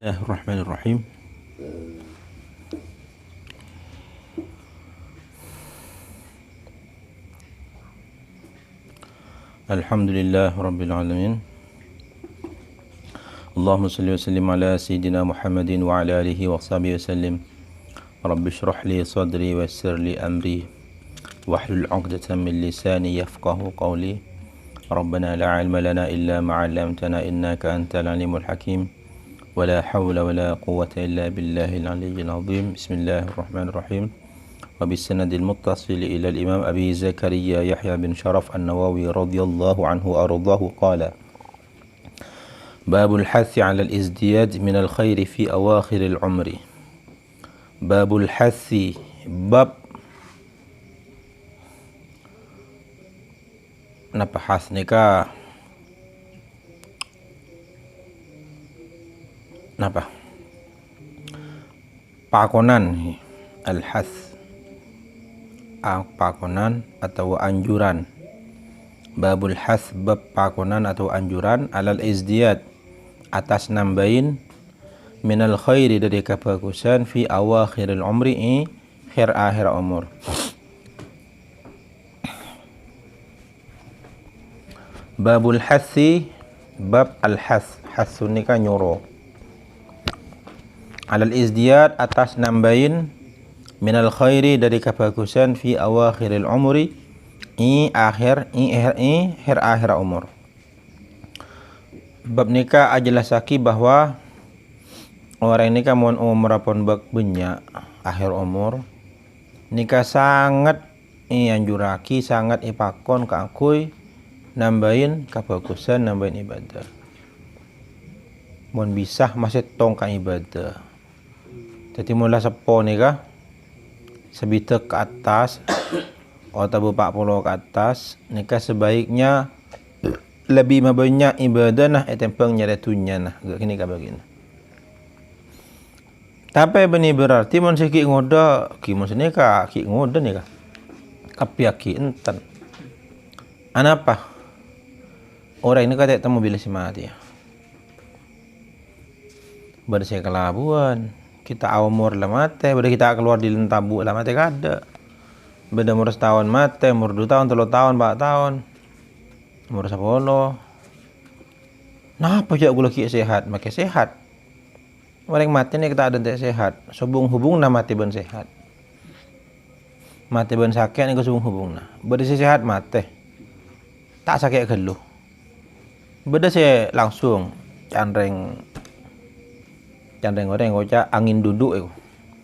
Bismillahirrahmanirrahim. Alhamdulillah Rabbil Alamin. Allahumma salli wa sallim ala Sayyidina Muhammadin wa ala alihi wa sahbihi wa sallim. Rabbi shrah li sadri wa yassir li amri wahlul 'uqdatam min lisani yafqahu qawli. Rabbana la 'ilma lana illa ma 'allamtana innaka antal alimul hakim. ولا حول ولا قوة إلا بالله العلي العظيم. بسم الله الرحمن الرحيم. وبالسند المتصل إلى الإمام أبي زكريا يحيى بن شرف النووي رضي الله عنه وأرضاه قال: باب الحث على الازدياد من الخير في أواخر العمر. باب الحث باب napa has nikah napa pakonan al-has pakonan atau anjuran. Babul has bab pakonan atau anjuran alal izdiyad atas nambahin minal khairi dari kebagusan fi awakhiril umri akhir umur. Babul hasi bab al-has hasun nikah nyuruh alal izdiyad atas nambahin minal khairi dari kebagusan fi awakhiril umri akhir umur. Bab nikah ajelasaki bahwa orang nikah mohon umur apun bak banyak akhir umur nikah sangat anjuraki sangat ipakon kakui nambahin kebagusan nambahin ibadah. Mohon bisa masih tongkang ibadah. Jadi mula sepo nikah sebita ke atas atau 40 ke atas nikah sebaiknya lebih banyak ibadah nah tempang nyari tunya nah gak kini ka begini. Tapi benih berarti mon siki ngoda ki mon nikah ki ngoda nikah kapiaki enten. Anapa? Orang ini kata temu bila si mati ya. Bersih kelabuan kita umur lah mate, beda kita keluar di lentabu lah mate kada. Beda umur setahun mate, umur 2 tahun, 3 tahun, 4 tahun, umur 10. Napa jak gula ki sehat, make sehat. Orang mati ni kita ada tak sehat, hubung na mati ben sehat. Mati ben sakit ni ko hubung na. Beda sehat mate. Tak sakit keluh. Beda se langsung candreng orang ngoca angin duduk itu.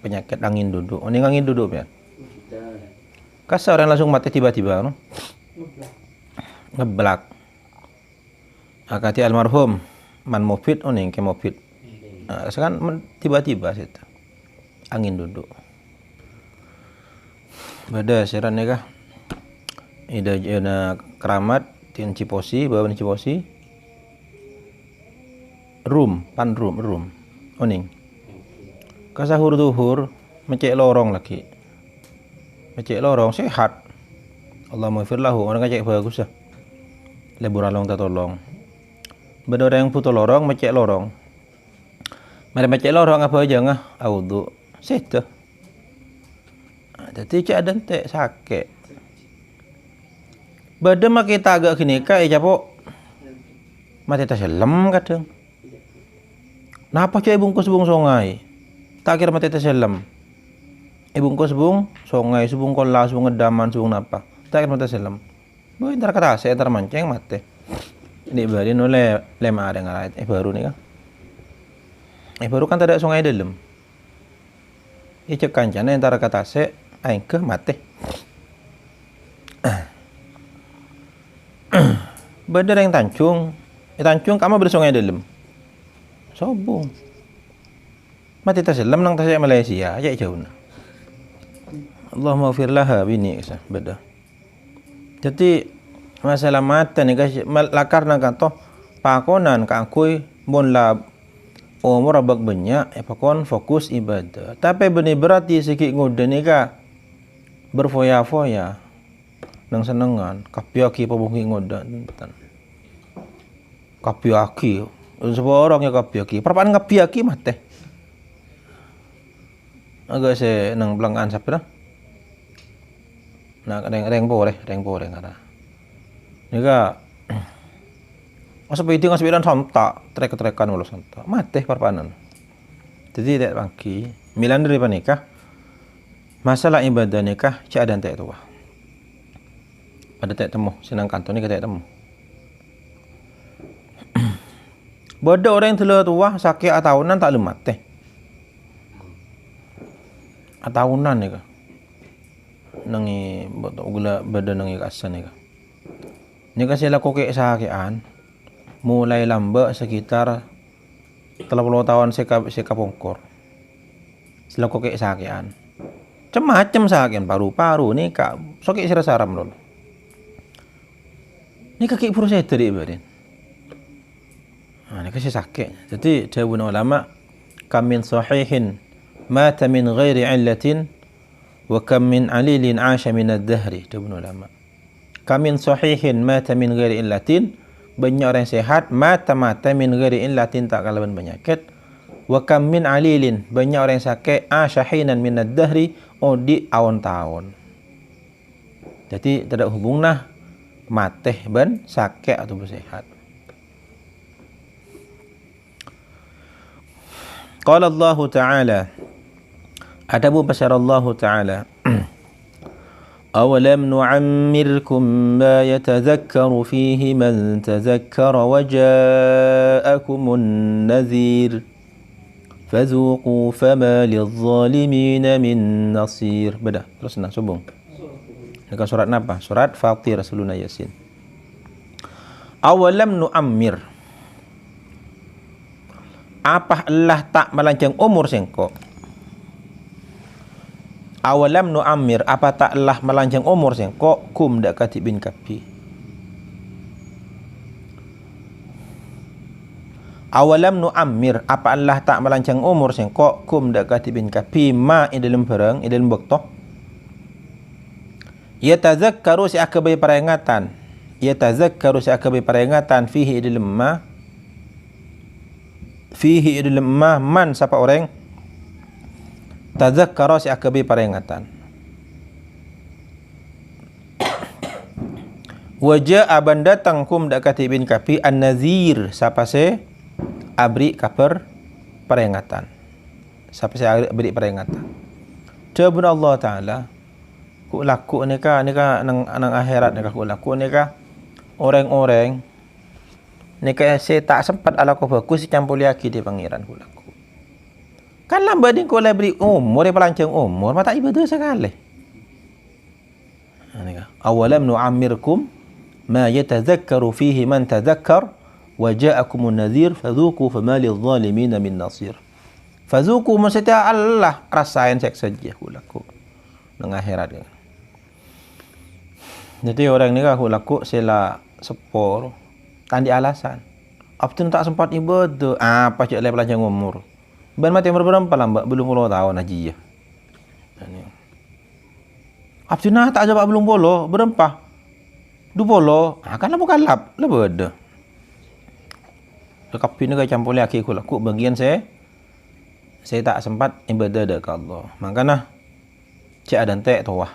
Penyakit angin duduk. Ini angin duduk ya. Kasar orang langsung mati tiba-tiba no. Ngeblak. Akati almarhum man mufid oning ke mufid. Sekarang tiba-tiba situ. Angin duduk. Beda seran nikah. Ida keramat tin ciposi, bawa ciposi. Room. Oning. Kasahur duhur mecek lorong lagi. Mecek lorong sehat. Allah maghfirlahu orang ngecek bagus ah. Lebur along tak tolong. Beda orang yang putus lorong mecek lorong. Mari mecek lorong apa aja ngah audu. Seta. Jadi cak ada tek sakit. Beda mak kita agak kini kai capok. Mati taselem kadang. Napa cak bungkus bung songai? Tak kira mati taselem. Bungkus bung songai, subung kola, subung ngedaman, subung napa? Tak kira mati taselem. Boy entar kata saya entar mancing mati. Ini bari oleh lema ada ngarait. Baru nih kan? Baru kan tak ada sungai dalam. Cek kancana entar kata saya aing ke mati. Badar yang tancung kamu bersungai dalam. Sobong. Mati taselam nang tasya Malaysia, aja jauh na. Allahumma ghfir laha bini kisah beda. Jadi masalah mata ni guys, lakar nang kanto pakonan kakui bon la umur abak banyak, pakon fokus ibadah. Tapi benih berarti sikit ngoda ni ka berfoya-foya nang senengan, kapiaki pabungi ngoda. Kapiaki seborong ya kapiaki. Perpaan kapiaki mah teh. Agak se nang belangan siapa dah? Nah, reng boleh ada. Nika masa itu ngasih bidan sontak, trek-trekan ulah sontak. Mate perpanan. Jadi tak bangki. Milan dari panikah. Masalah ibadah nikah cak ada tak tua. Pada tak temu, senang kantor ni tak temu. Bodoh orang yang telah tua sakit tahunan tak lemat teh. Tahunan ni kah? Nangi bodoh gula badan nangi kasan ni kah? Ni kasi laku ke sakian mulai lambat sekitar 30 tahun seka pongkor. Selaku ke sakian. Macam sakian paru-paru ni kak sakit sirasaram dulu. Ni kaki proses tadi badan. Ini kasi sakit. Jadi jawabun ulama, kam min sahihin mata min ghairi illatin wa kam min alilin asha min ad-dahri. Jawabun ulama. Kam min sahihin mata min ghairi illatin, banyak orang sehat mata min ghairi illatin tak kalaban penyakit. Wa kam min alilin, banyak orang sakit asha hinan min ad-dahri, di awon-tahun. Jadi tidak hubunglah mateh ben sakit atau bersehat. Qala Allah Ta'ala, adabu basar Allah Ta'ala, awalam nu'ammirkum ma yatadhakkaru fihi man tadhakkara wa ja'akumun nadhir fadhuqu fama lidh-dhalimin min nasir. Beda, terus nak subung. Dekat surat apa? Surat Fatir Rasuluna Yasin. Awalam nu'ammir, apa Allah tak melancang umur sengko? Awalam nu'ammir, apa tak Allah melancang umur sengko? Kum dak katibin kapi. Awalam nu'ammir, apa Allah tak melancang umur sengko? Kum dak katibin kapi ma dalam perang, dalam waktu. Yatazakkaru si akabai peringatan. Yatazakkaru si akabai peringatan fihi dalam ma. Fihi dalam ma man siapa orang tazakkara si akabi peringatan. Wajah aban datang kum dak katibin kapi an-nazir siapa se abri kaper peringatan. Siapa se abri peringatan. Jawab Allah Taala, ku laku nika nang akhirat nika ku laku nika orang-orang nika saya tak sempat ala ko bagus campur lagi di pangeran ku laku. Kan lambat ni ko le beri umur dia pelancang umur mata ibadah sekali. Nika awalam nu'ammirkum ma yatadhakkaru fihi man tadhakkar wa ja'akumun nadhir fadhuqu fama lidh-dhalimin min nasir. Fadhuqu maksudnya Allah rasain saja ku laku nang akhirat. Jadi orang ni ku laku sela sepor tandi alasan. Aptun tak sempat ibadah. Apa cak le pelancang umur. Ben mati umur berapa lambat? Belum 10 tahun haji ya. Aptun tak jawab belum bolo, berapa? 20. Kan bukan lap, lah beda. Tekapi ni campur lagi aku laku bagian saya tak sempat ibadah dekat Allah. Makanya cak ada tek tuah.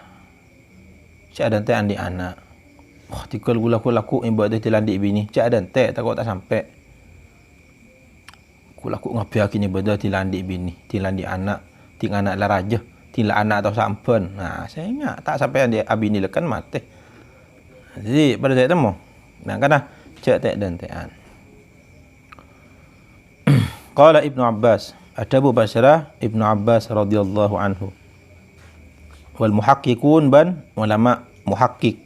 Cak ada tek andi anak. Wah, tikal gula laku ibadah tilandik bini. Cak ada tek takut tak sampai. Ku laku ngapi akin ibadah tilandik bini, tilandik anak, ting anak lah raja, tila anak atau sampen. Nah, saya ingat tak sampai dia abini lekan mati. Jadi pada tak temu. Nah, kana cak tek dan tekan. Qala Ibnu Abbas, adabu basyarah Ibnu Abbas radhiyallahu anhu. Wal muhaqqiqun ban ulama muhaqqiq.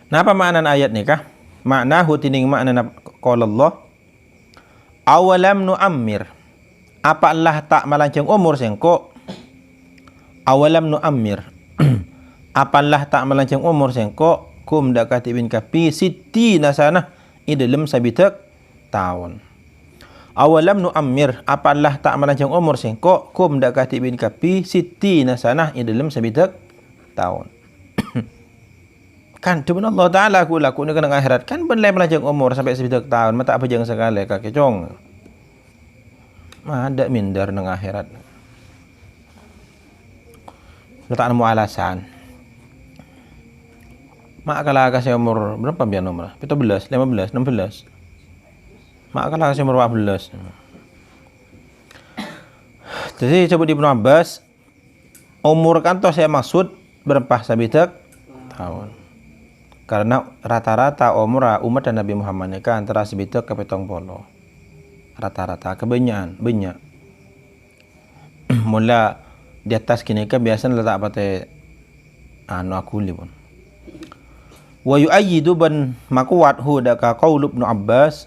Napa makna ayat ni kah? Maknahu tining makna qala Allah awalam nu'ammir, apa Allah tak melancang umur sengko? Awalam nu'ammir, apa Allah tak melancang umur sengko? Kum dak katibin kapi siti nasana idalem sabitak tahun. Awalam nu'ammir, apa Allah tak melancang umur sengko? Kum dak katibin kapi siti nasana idalem sabitak tahun. Kan cuma Allah Ta'ala aku laku ni kena akhirat. Kan ben lain melanjang umur sampai sebidak tahun. Mata apa jangan sekali kaki cong. Ada minder nang akhirat. Tak nemu alasan. Mak kalau kasih umur berapa biar umur? 17, 15, 16. Mak kalau kasih umur 14. Jadi sebut Ibnu Abbas umur kan toh saya maksud berapa sebidak tahun. Karena rata-rata umur umat dan Nabi Muhammad ni kan antara sebidak ke 70. Rata-rata kebanyakan banyak. Mula di atas kini kan biasa letak pakai aku pun. Wa yu'ayyidu ban makuat hudaka qaul Ibnu Abbas.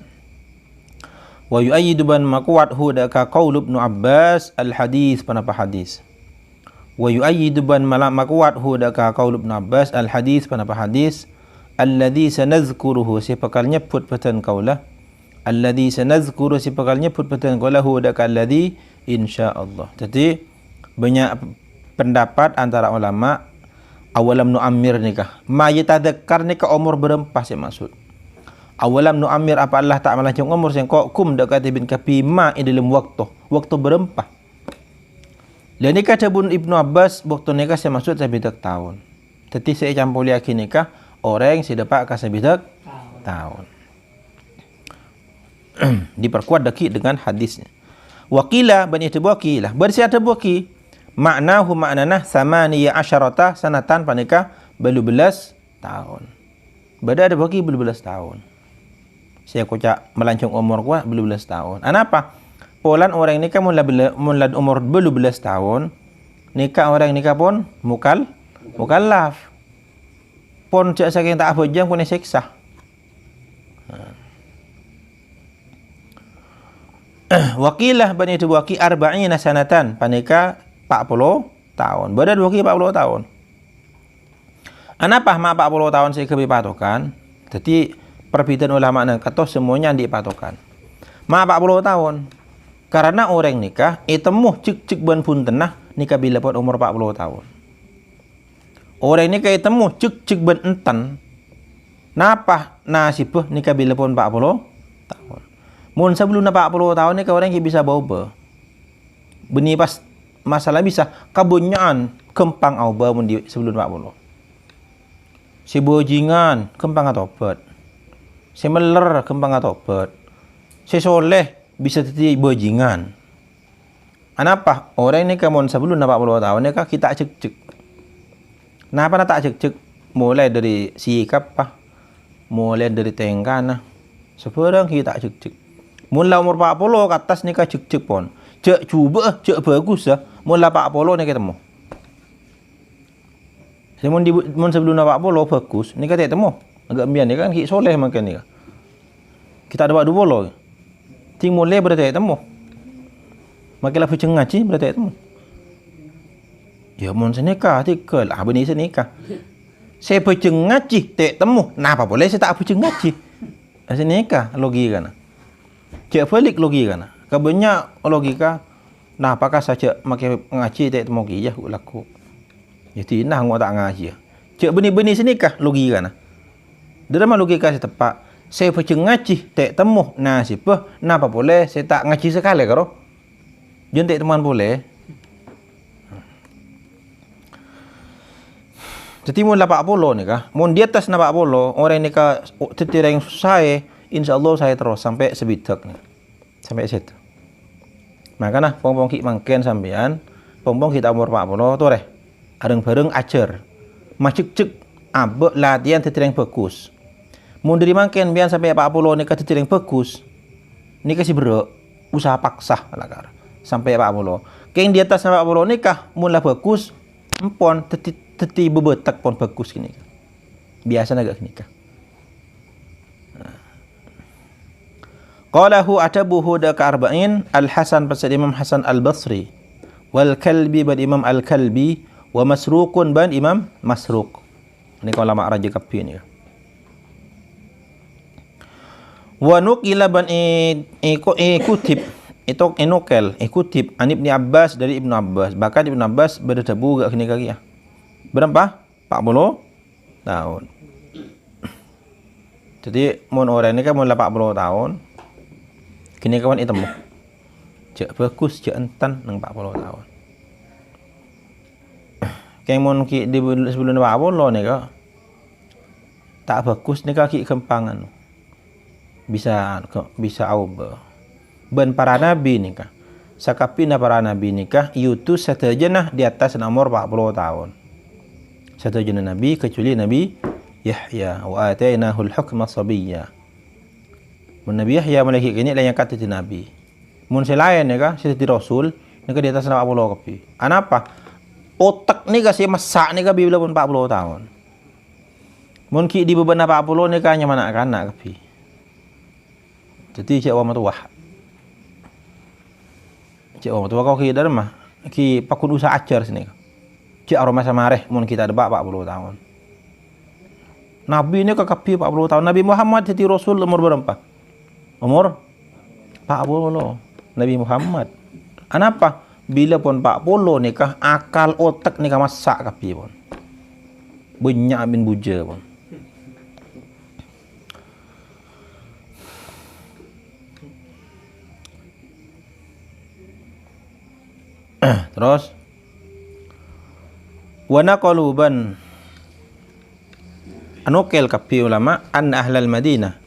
Wa yu'ayyidu ban makuat hudaka qaul Ibnu Abbas al hadis panapa hadis. Wa yu'ayyidu ban makuat hudaka qaul Ibnu Abbas al hadis panapa hadis. Alladhi sanazkuruhu sipakal nyebut patan kaulah. Alladhi sanazkuru sipakal nyebut patan kaulah hudaka alladhi insyaallah. Jadi banyak pendapat antara ulama awalam nu'ammir nikah. Ma yatadzakkar nikah umur berempah sih maksud. Awalam nu'ammir apa Allah tak melancong umur sing kok kum dekat bin kapi ma dalam waktu berempah. Dan nikah cabun Ibnu Abbas waktu nikah saya maksud sebidak tahun. Jadi saya campur yakin nikah orang yang sudah dapat sebidak tahun. Diperkuat daki dengan hadisnya. Wakila bani tabukilah. Bersih tabuki. Maknahu maknanah samaniya asyarata sanatan panika belu belas tahun. Beda ada bagi belu belas tahun. Saya kocak melancong umur gua belu belas tahun. Kenapa? Polan orang nikah mula umur belu belas tahun. Nikah orang nikah pun mukallaf. Pon cak saking tak apa jam pun seksa. Wakilah bani tabuki arba'ina sanatan panika 40 tahun. Beda 40 tahun. Kenapa mak 40 tahun saya kebi patokan? Jadi perbedaan ulama nak kata semuanya dipatokan. Mak 40 tahun. Karena orang nikah temuh cek ban pun tenah nikah bila pun umur 40 tahun. Orang nikah temuh cek ban entan. Napa nasibah nikah bila pun 40 tahun. Mun sebelum 40 tahun nikah orang yang bisa bawa. Beni pas masalah bisa kabunyan kempang auba mun di sebelum 40. Si bojingan kempang atobat. Si meler kempang atobat. Si soleh bisa jadi bojingan. Kenapa? Orang ni kamu sebelum 40 tahun ni kita cek-cek. Kenapa nak tak cek-cek? Mulai dari sikap apa? Mulai dari tenggana. Sekarang kita cek-cek. Mula umur 40 ke atas ni cek-cek pun. Cek cuba, cek bagus lah. Mula 40 ni ketemu. Mun sebelum 40 bagus, ni kata temu. Agak biar ni kan ki soleh makan ni. Kita ada 20. Ting mulai berarti temu. Makilah pucung ngaji berarti temu. Ya mun senikah tikal, bini senikah. Saya pucung ngaji tak temu. Nah apa boleh saya tak pucung ngaji. Senikah logika kan. Cek balik logika kan. Kebanyak logika. Nah apakah saja makai ngaji tak temu ki ya laku. Jadi nah ngok tak ngaji. Cek bini-bini senikah logika kan. Dalam logika saya tepat. Saya pucung ngaji tak temu. Nah siapa? Nah apa boleh saya tak ngaji sekali karo. Jangan tak teman boleh. Jadi mun 80 ni kah? Mun di atas 40 orang ni kah tetireng saya insyaallah saya terus sampai sebidak ni. Sampai situ. Makanya pong-pong ki mangken sampean, pong-pong kita umur 40 tu reh. Areng-bareng ajar. Macek-cek abek latihan tetireng bagus. Mun dari mangken bian sampai 40 ni kah tetireng bagus. Ni kasih beruk usaha paksa lakar. Sampai 40. Keng di atas 40 nikah mula bagus empon teti bebetak pon bagus gini. Biasa agak nikah. Qalahu atabuhu da ka-arba'in Al-Hasan pasal Imam Hasan Al-Basri wal Kalbi ban Imam Al-Kalbi wa Masruqun ban Imam Masruq. Ini kalau ulama raja kapi ni. Wa nuqila ban kutib itu enokel kutib an Ibnu Abbas dari Ibnu Abbas. Bahkan Ibnu Abbas berdebu gak kini kaki ya. Berapa? 40 tahun. Jadi mun orang ni kan mun 80 tahun. Kini kawan itu temu. Cek fokus cek entan nang 40 tahun. Kayak mun ki di sebelum 40 ni ka tak fokus ni ka ki kempangan. Bisa auba. Ben para nabi ni ka. Sakapina para nabi ni ka yutus satajenah di atas umur 40 tahun. Satajenah nabi kecuali Nabi Yahya wa atainahu al-hukma sabiyya. Mun Nabi Yahya malaki kini lain kata ti nabi. Mun selain ni ka si rasul ni ka di atas 40 kapi. Anapa? Otak ni ka si masak ni ka bila pun 40 tahun. Mun ki di beban 40 ni ka hanya mana kanak kapi. Jadi cik orang tua. Cik orang tua kau ki dari mah ki pakun usaha ajar sini. Cik aroma samareh mun kita ada 40 tahun. Nabi ni ka kapi 40 tahun. Nabi Muhammad jadi rasul umur berapa? Umur 40. Nabi Muhammad. Anapa? Bila pun 40 ni kah akal otak ni kah masak kapi pun. Banyak bin buja pun. Terus wa naqaluban anukil kapi ulama an ahlal Madinah.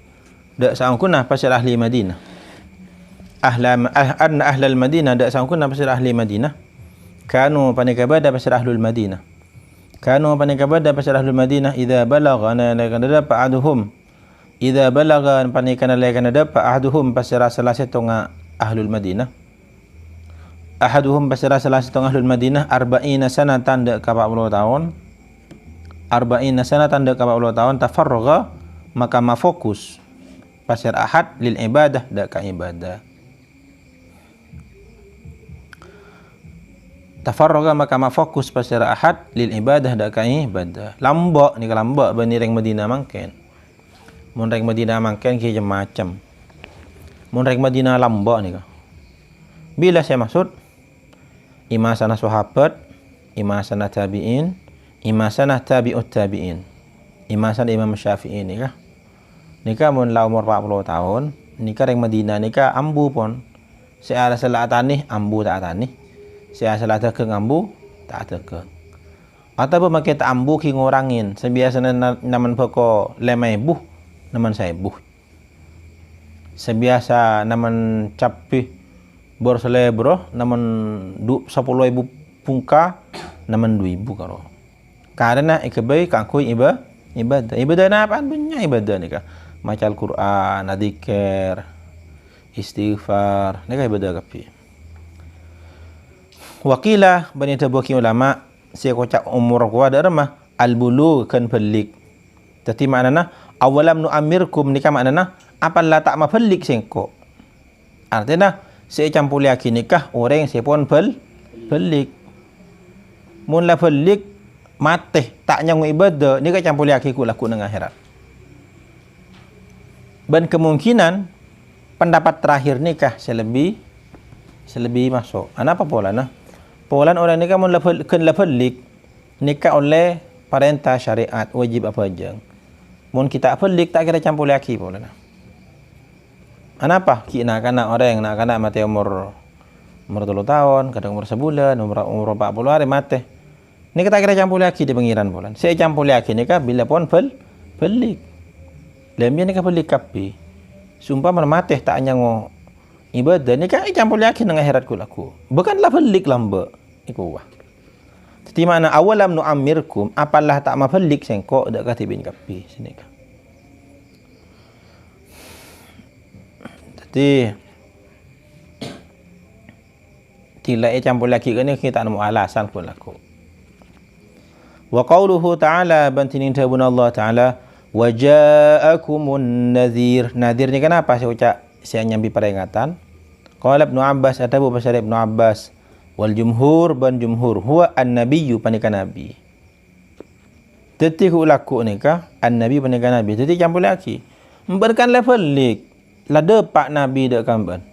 Dak sangkunah pasal ahli Madinah. Anna ahlal Madinah dak sangkunah pasal ahli Madinah. Kanu panikabada pasal ahlul Madinah. Kanu panikabada pasal ahlul Madinah idza balagha ana kana dapat ahaduhum. Idza balagha panikana kana dapat ahaduhum pasal salah satu ahlul Madinah. Ahaduhum pasal salah satu ahlul Madinah 40 sanatan dak 40 tahun. 40 sanatan dak 40 tahun tafarraga maka mafokus pasal ahad lil ibadah dak ka ibadah. Tafarraga maka mafokus pasal ahad lil ibadah dak ka ibadah. Lambak ni ka lambak bani reng Madinah mangken. Mun reng Madinah mangken ki macam. Mun reng Madinah lambak ni ka. Bila saya maksud imam sanah sahabat, imam sanah tabi'in, imam sanah tabi'ut tabi'in. Imam sanah Imam Syafi'i ni ka. Nika mun la umur 40 tahun, nika reng Madinah nika ambu pun. Saya salat tanih ambu tak tanih. Saya salat tekeng ambu tak tekeng. Ataupun makai tak ambu ki ngurangin. Sebiasana naman poko 5,000 naman 1,000. Sebiasa naman capih bor selebro naman 10,000 pungka naman 2,000 karo. Karena ikebay kangkoy ibadah. Ibadah na apa? Banyak ibadah ni ka. Maca Al-Quran, dzikir, istighfar, ni ka ibadah kapi. Wakilah bani tabuki ulama saya kocak umur ku ada remah al-bulu kan pelik. Tati maknana awalam nu'amirkum ni ka maknana apala tak mapelik sengko. Artinya saya campur yakin nikah orang saya pun pelik. Mun la pelik mati tak nyang ibadah ni ka campur yakin ku laku nang akhirat. Dan kemungkinan pendapat terakhir nikah selebih masuk. Apa pola nah? Pola orang nikah mun la pelik nikah oleh perintah syariat wajib apa aja. Mun kita pelik tak kira campur yakin pola nah. Kenapa? Nak orang yang nak mati umur 3 tahun, kadang umur sebulan, umur 40 hari mati. Ni kita kira campur lagi di pengiran bulan. Saya campur lagi ni kah bila pun pelik. Lemnya ni kah pelik kapi. Sumpah mati tak nyango ibadah ni kah campur lagi dengan akhirat ku laku. Bukanlah pelik lamba. Iku wah. Tetapi mana awalam nu'amirkum apalah tak ma pelik sengkok dak katibin kapi sini kah. Tidak campur lagi ni kita nak alasan pun laku. Wa qauluhu ta'ala bantinin tabun Allah ta'ala wa ja'akumun nadhir. Nadhir ni kenapa saya ucap saya nyambi peringatan. Qala Ibnu Abbas atabu pasal Ibnu Abbas wal jumhur ban jumhur huwa an-nabiyyu panikan nabi. Tetiku laku ni kah an-nabi panikan nabi. Teti campur lagi. Memberikan level lik. Lada pak Nabi dek kamban.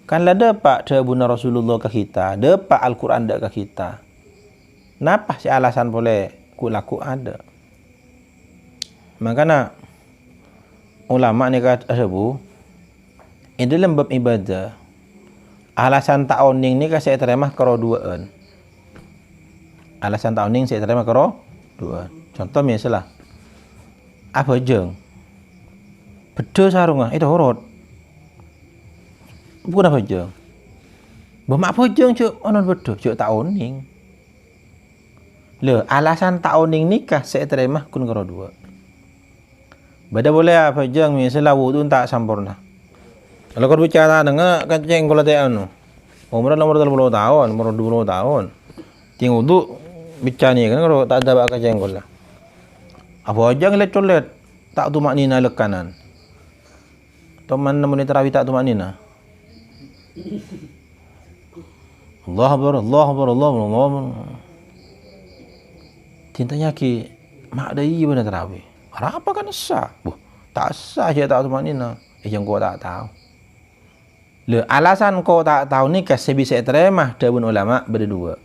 Kan lada pak tabuna Rasulullah ke kita, depak Al-Quran dek ke kita. Napa si alasan boleh ku laku ada? Makana ulama ni kata bu, ini dalam bab ibadah. Alasan ta'oning ni saya terima karo duaan. Alasan ta'oning saya terima karo duaan. Contoh misalnya, apa jeng? Bedo sarung itu horot. Bukan apa jeng? Bamak apa jeng cuk onon bedo cuk ta'oning. Le alasan ta'oning nikah saya terima kun karo dua. Bada boleh apa jeng misalnya wudu tak sempurna. Kalau kau bicara dengan kancing kalau dia anu, umur 30 tahun, umur 20 tahun, tinggal tu bicara ni kan kalau tak ada bak kancing kalau. Apa aja ngeliat colet, tak tu maknina lekanan. Teman namun terawih tak tu maknina. Allah Akbar, Allah Akbar, Allah Akbar. Cintanya ki mak dai benar terawih. Apa kan sah? Tak sah je tak tu maknina. Yang kau tak tahu. Le alasan kau tak tahu ni kasih bisa terima dari ulama berdua.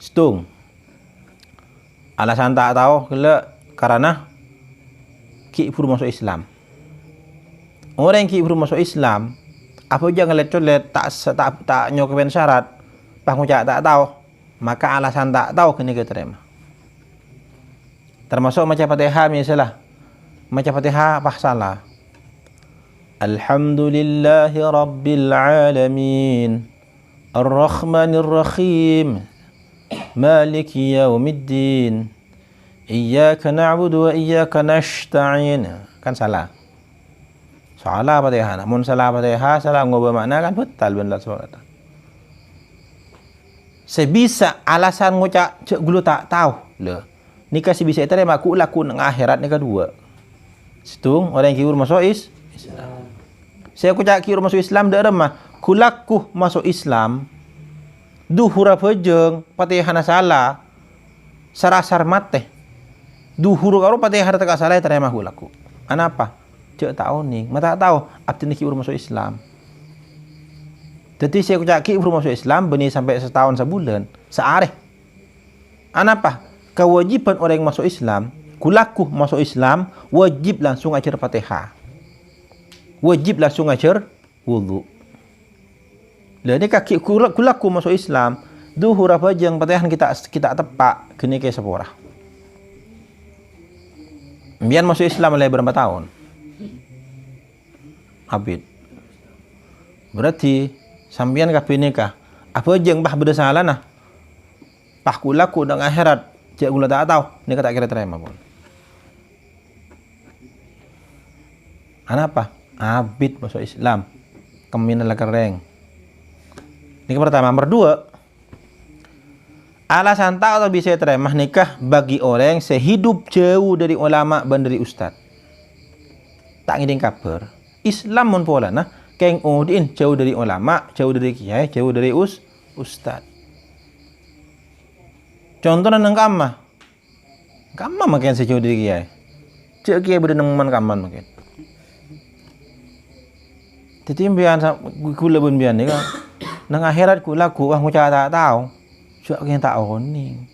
Setung. Alasan tak tahu karena ki pur masuk Islam. Orang yang ki pur masuk Islam, apa jangan let tak nyokoben syarat, pengucap tak tahu, maka alasan tak tahu kini terima. Termasuk macam Fatihah misalnya. Macam Fatihah apa salah? Alhamdulillahi Rabbil Alamin Ar-Rahmanir Rahim Maliki Yaumiddin Iyyaka na'budu wa iyyaka nasta'in. Kan salah. Salah Fatihah. Namun salah Fatihah, salah ngubah makna kan betul benar soal kata. Sebisa alasan ngucap cek gulu tak tahu. Le. Nikah si bisa terima ku laku nang akhirat nikah dua. Situng orang yang kiur masuk Islam. Saya kucak kira masuk Islam dak remah. Kulaku masuk Islam. Du huruf hejeng Fatihah salah. Sarasar mate. Du huruf karo Fatihah tak salah terima kulaku. Anapa? Cek tahu ni. Mata tahu abdi ni kira masuk Islam. Jadi saya kucak kira masuk Islam benih sampai setahun sebulan. Seareh. Anapa? Kewajiban orang yang masuk Islam. Kulaku masuk Islam wajib langsung ajar Fatihah. Wajib langsung ajar wudu. Lah ni kaki kulaku masuk Islam, duhur apa jeng Fatihah kita tepak kini ke sepora. Biar masuk Islam mulai berapa tahun? Abid. Berarti sambian kabeh nikah. Apa jeng bah beda salah nah? Pah kulaku dengan akhirat, cek gula tak tahu, nikah tak kira terima pun. Kenapa? Abid masuk Islam. Keminan lah kereng. Ini pertama. Berdua. Alasan tak atau bisa terima nikah bagi orang sehidup jauh dari ulama dan dari ustad. Tak ngiding kabar. Islam pun pola nah. Keng udin jauh dari ulama, jauh dari kiai, jauh dari ustad. Contohnya nang kamah. Kamah makin sejauh dari kiai. Cek kiai berdenang kaman makin. Jadi biar kula pun biar ni kan, nang akhirat kula wah ngucap tak tahu, cak yang tak oning.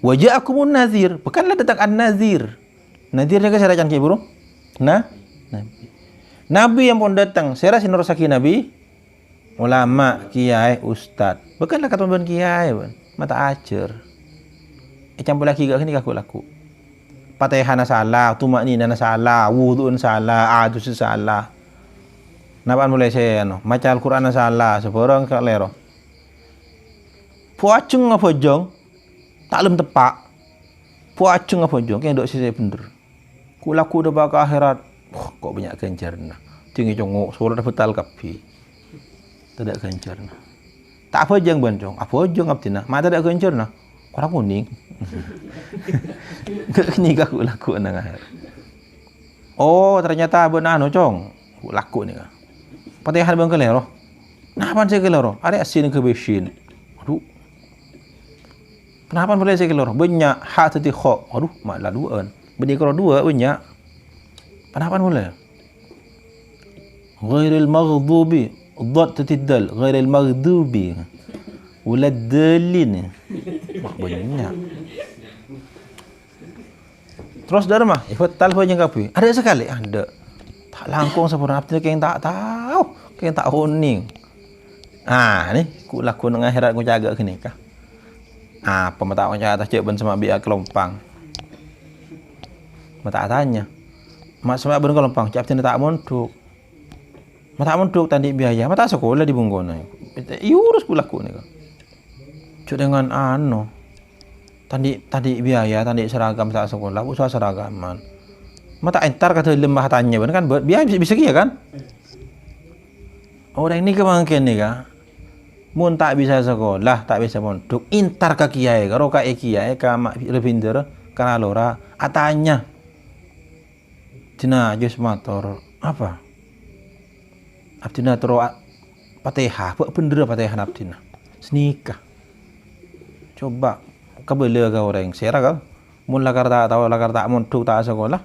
Wajah aku pun nazir, bukanlah datang an-nazir. Nazir ni kan saya racan bro. Nah, Nabi yang pun datang, saya rasa nurusaki Nabi, ulama, kiai, ustad. Bukanlah kata pun kiai, mata ajar. Campur lagi gak ni aku laku. Fatihah salah, tumaknina salah, wudu salah, adus salah. Napaan mulai saya maca Al-Quran salah seborang kak lero. Puacung apa jong? Tak lem tepak. Puacung apa jong? Kayak dok saya bener. Kulaku udah bakal akhirat. Kok banyak kencar nah. Tinggi congok suara betal kapi. Tidak kencar nah. Tak apa jong bancong. Apa jong abtina? Mata tidak kencar nah. Kurang kuning. Nikah kulaku nang akhirat. Oh ternyata benar no cong. Kulaku ni kan. Fatihah bang kelero. Nah, apa saya kelero? Ada asin ke besin. Aduh. Kenapa boleh saya kelero? Banyak hak tadi kho. Aduh, maklah duaan. Benda kalau dua banyak. Kenapa boleh? Ghairil maghdubi, dhat tatidal, ghairil maghdubi. Ulad dalin. Banyak. Terus dari mah, iftal ho jeung kapi. Ada sekali, ada. Tak langkung sampurna abdi keng tak tahu, keng tak uning. Ni ku laku nang akhirat ku jaga kini kah. Pemetak ku jaga cek ben sama biak kelompang. Mata tanya. Mak sama ben kelompang, cak abdi tak mondok. Mata mondok tadi biaya, mata sekolah di Bungkona. Urus ku laku ni kah. Cuk dengan tadi biaya, tadi seragam tak sekolah, usaha seragaman. Mata entar kata lemah tanya kan biaya bisa kia kan? Orang ini kemangkin ni kah? Mun tak bisa sekolah, tak bisa mondok, intar ke kiai, kalau ka kiai ka mak pinter kana lora atanya. Cina jus motor apa? Abdina tero Fatihah, apa bener Fatihah abdina. Senikah. Coba kabele ka orang sera ka. Mun lakar tak tahu lakar tak mondok tak sekolah.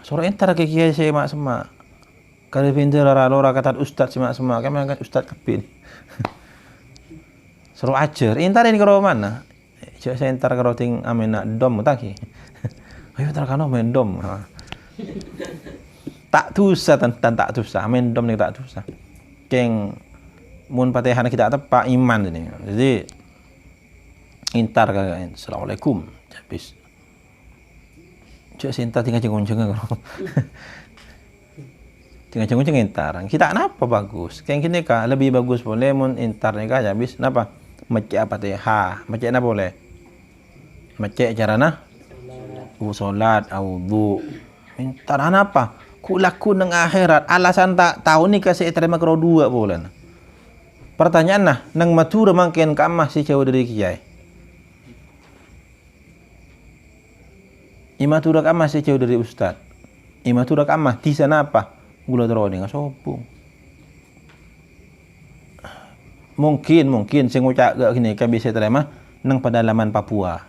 Sore entar ke kiai saya mak semak. Kalau pinter lora kata ustaz semak semak, kami angkat ustaz kepin. Suruh ajar, entar ini karo mana? Cek saya entar karo ting amena dom utaki. Ayo entar kano main dom. Tak tusa dan tak tusa, main dom ni tak tusa. Keng mun Fatihah kita tepak iman ini. Jadi entar ka assalamualaikum. Habis. Cek saya entar tinggal jengong-jengong karo. Tinggal jengong-jengong entar. Kita kenapa bagus? Keng kini ka lebih bagus boleh mun entar ni ka habis kenapa? Macam Fatihah, macam mana boleh? Macam cara na? Solat, wudu. Entar apa? Ku laku nang akhirat. Alasan tak tahu ni kasih terima karo dua boleh. Pertanyaan nah, nang matura mangken ka amah si jauh dari kiai. Imatura ka amah si jauh dari ustaz. Imatura ka amah di sana apa? Gula terone ngasopo. Mungkin sing ngucap gak gini kan bisa terima nang pedalaman Papua.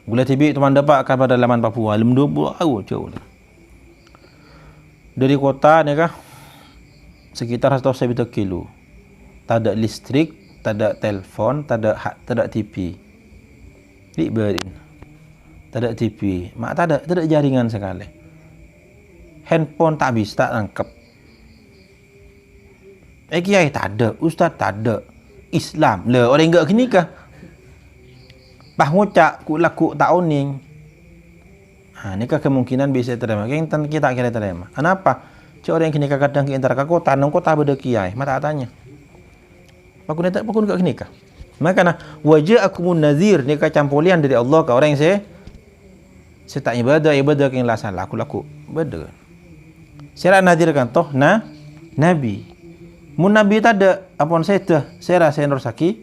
Gula tibi teman dapat kan pedalaman Papua 20 tahun jauh. Dari kota ni kah sekitar 100 kilo. Tak ada listrik, tak ada telefon, tak ada TV. Diberin. Tak ada TV, mak tak ada jaringan sekali. Handphone tak bisa tak angkep. Kiai tak ada, ustaz tak ada. Islam le orang enggak gini kah? Bah ngucap ku laku tak uning. Ni kah kemungkinan bisa terima. Kita kira terima. Kenapa? Cik orang gini kah kadang ke antara kota, nang kota beda kiai, mata tanya. Pakun enggak gini kah? Maka wajah akumun nazir ni kah campulian dari Allah ke orang yang saya tak ibadah yang lasan laku beda. Saya nazir kan toh nabi. Mun nabi tak ada apun saya rasa Nursaki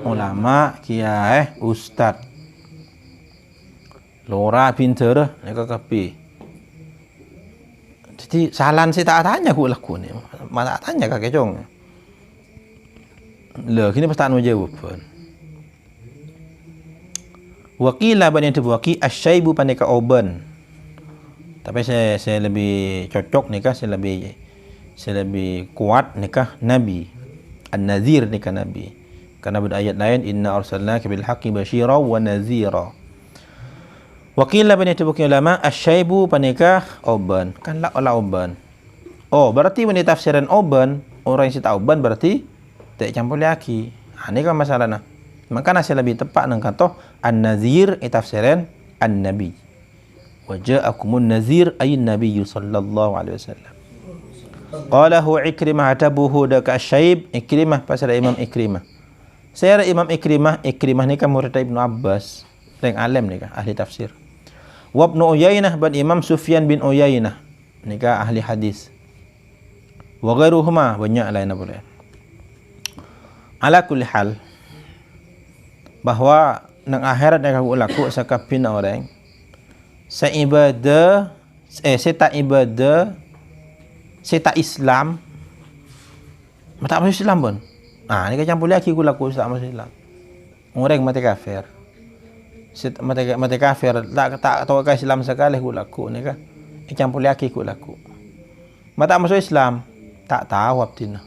ulama kiai ustaz lora pinter nek kapi. Jadi salan saya tak tanya ku laku ni. Mana tanya kakek jong. Lho kini pertanyaan jawab pun. Wakila bani waki asyaibu paneka oben. Tapi saya lebih cocok nikah, saya lebih kuat nikah Nabi. An-Nazir nikah Nabi. Karena pada ayat lain inna arsalnaka bil haqqi basyira wa nazira. Wakila bani ulama asyaibu paneka oben. Kan la oben. Oh, berarti bani tafsiran oben, orang yang tahu oben berarti tak campur lagi. Ini kan masalahnya. Maka nasi lebih tepat nang kata An-Nazir tafsiran An-Nabi. Wa ja'akumun nazir ayun Nabi sallallahu alaihi wasallam. Qalahu Ikrimah atabuhu daka Syaib Ikrimah pasal Imam Ikrimah. Saya Imam Ikrimah ni kan murid Ibnu Abbas, yang alim ni kan ahli tafsir. Wa Ibnu Uyainah bin Imam Sufyan bin Uyainah ni kan ahli hadis. Wa ghairuhuma banyak lain boleh. Ala kulli hal bahwa nang akhirat yang aku laku sakapin orang saya ibadah saya tak ibadah saya tak Islam tak masuk Islam pun ni kan campur lagi aku laku tak masuk Islam orang mati kafir mati kafir tak tahu ke Islam sekali aku laku ni kan campur lagi aku laku tak masuk Islam tak tahu abdina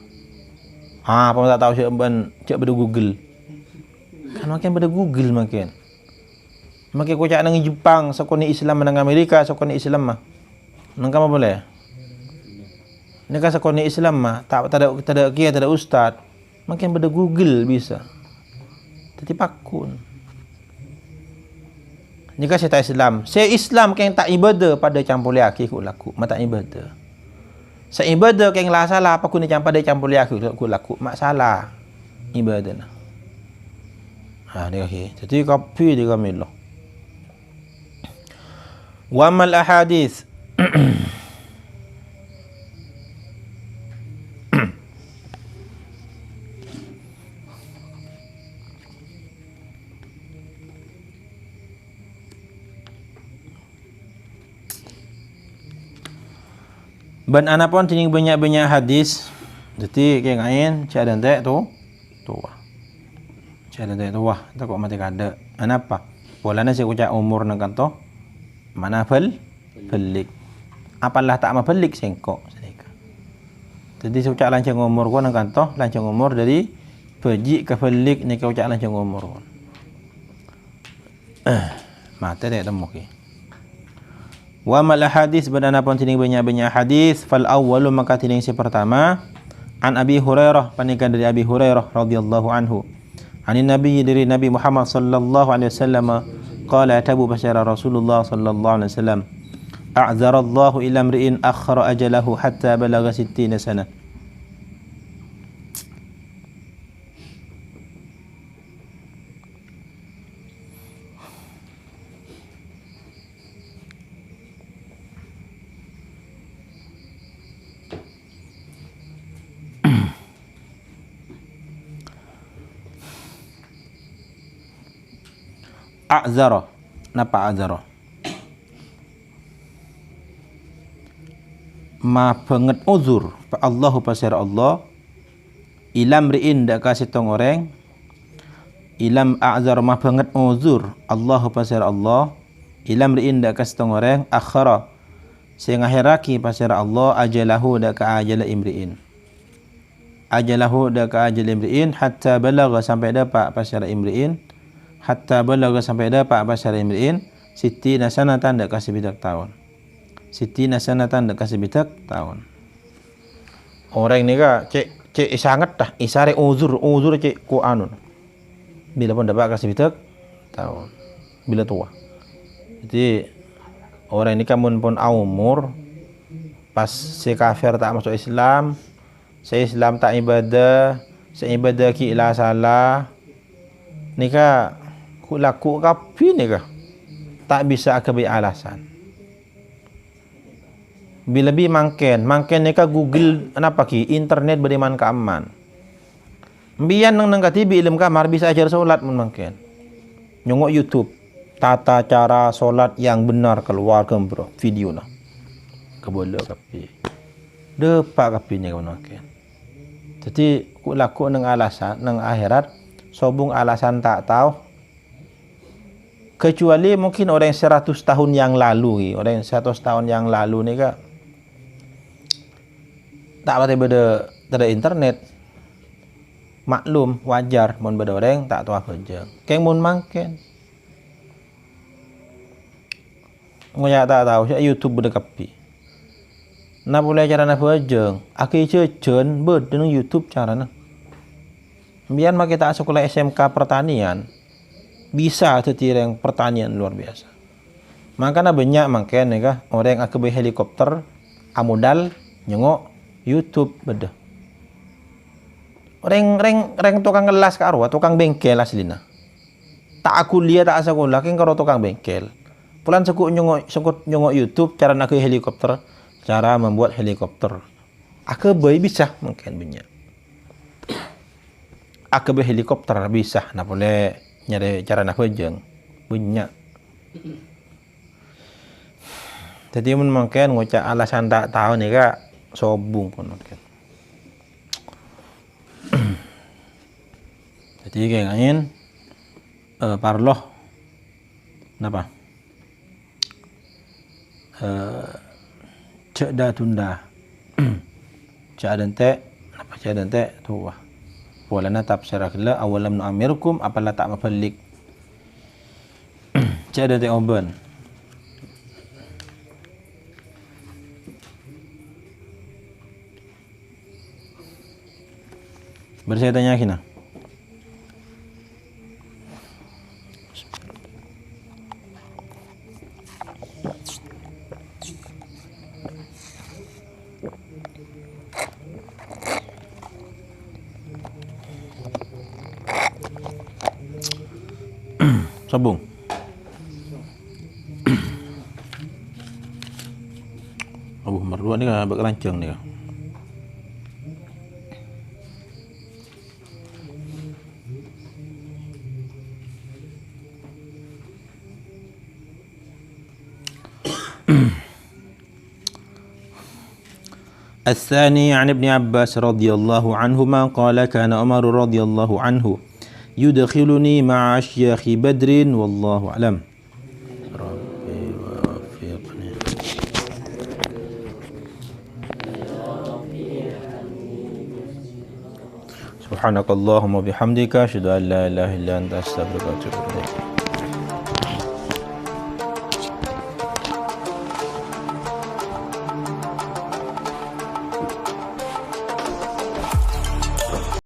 apa tak tahu cek pada Google kan makin pada Google makin Makin kocak nang Jepang, sokoni Islam nang Amerika, sokoni Islam mah. Nang kamu boleh. Ni kan sokoni Islam mah, tak ada kiai, tak ada ustaz. Makin pada Google bisa. Tapi pakun. Ni kan saya tak Islam. Saya Islam kan tak ibadah pada campur laki ku laku. Mak tak ibadah. Saya ibadah kan lah salah apa ku ni campur dia campur laki ku laku. Mak salah. Ibadah nah. Ha ni kaki. Jadi kapi dia kami lah. Wa mal ahadits. Ban ana pun tining banyak-banyak hadis. Jadi kayak ngain cak dan tek tu. Wah. Cak dan tek tu wah, tak kok mati kada. Ana apa? Polana saya ucap umur nang kanto. Mana pelik. Apalah tak ma pelik sengkok sedeka. Jadi saya ucap lancang umur ko nang kanto, lancang umur dari peji ke pelik ni ka ucap lancang umur. Mata dek temu ke. Wa mal hadis badana pun tining banyak-banyak hadis fal awwalu maka tining si pertama an Abi Hurairah panikan dari Abi Hurairah radhiyallahu anhu anin nabi dari Nabi Muhammad sallallahu alaihi wasallam qala tabu basyara Rasulullah sallallahu alaihi wasallam a'zara Allah ila imri'in akhara ajalahu hatta balagha 60 sana. A'zara. Napa a'zara? Ma penget uzur pa Allahu pasir Allah ilam riin dak kasih tong orang ilam a'zara ma penget uzur Allahu pasir Allah ilam riin dak kasih tong orang akhara sing akhiraki pasir Allah ajalahu dak ka ajal imriin ajalahu dak ka ajal imriin hatta balagha sampai dapat pasir imriin hatta balagha sampai dapat pasir imriin siti nasanatan dak kasih bidak tahun siti nasanatan dak kasih bidak tahun orang ni ka cek sangat dah isare uzur cek ku anun bila pun dapat kasih bidak tahun bila tua jadi orang ni kan pun umur pas si kafir tak masuk Islam saya Islam tak ibadah saya ibadah ki ilah salah ni ka ku laku kapi ni ka tak bisa akabi alasan bila bi mangken ni ka Google kenapa ki internet beriman ka aman bian nang katibi ilmu kamar bisa ajar solat mun mangken nyongok YouTube tata cara solat yang benar keluar kembro video nah kebolo kapi depak kapi ni ka mangken jadi ku laku nang alasan nang akhirat sobung alasan tak tahu kecuali mungkin orang 100 tahun yang lalu orang 100 tahun yang lalu ni ka tak pada ada internet maklum wajar mun beda orang tak tahu apa je keng mun mangken ngoyak tak tahu saya YouTube beda kapi na boleh cara na bejeng aki cecen bed dengan YouTube cara na biar mak kita sekolah SMK pertanian bisa tetireng pertanian luar biasa makanya banyak mangken ni kah orang yang akbe helikopter amodal nyengok YouTube beda reng tukang ngelas ka arwah tukang bengkel aslina tak aku lihat tak sekolah keng karo tukang bengkel pulan sekut nyengok YouTube cara nak ke helikopter cara membuat helikopter akbe bisa mungkin banyak akbe helikopter bisa nak boleh nyari cara nak bejeng banyak jadi mungkin ngucap alasan tak tahu ni kak sobung pun mungkin jadi kayak ngain parloh napa cek dah tunda cek dente apa cek dente tu wah walana tafsir akla awalam nu'amirkum apalah tak mafalik Cik ada tengok burn. Baru saya tanya Kina. Sabung. Abu Merdua ni kan agak kerancang ni kan. الثاني عن ابن عباس رضي الله عنهما قال كان عمر رضي الله عنه يدخلني مع أشياخ بدر والله أعلم. ربي وفقني. سبحانك اللهم وبحمدك أشهد أن لا إله إلا أنت أستغفرك وأتوب إليك.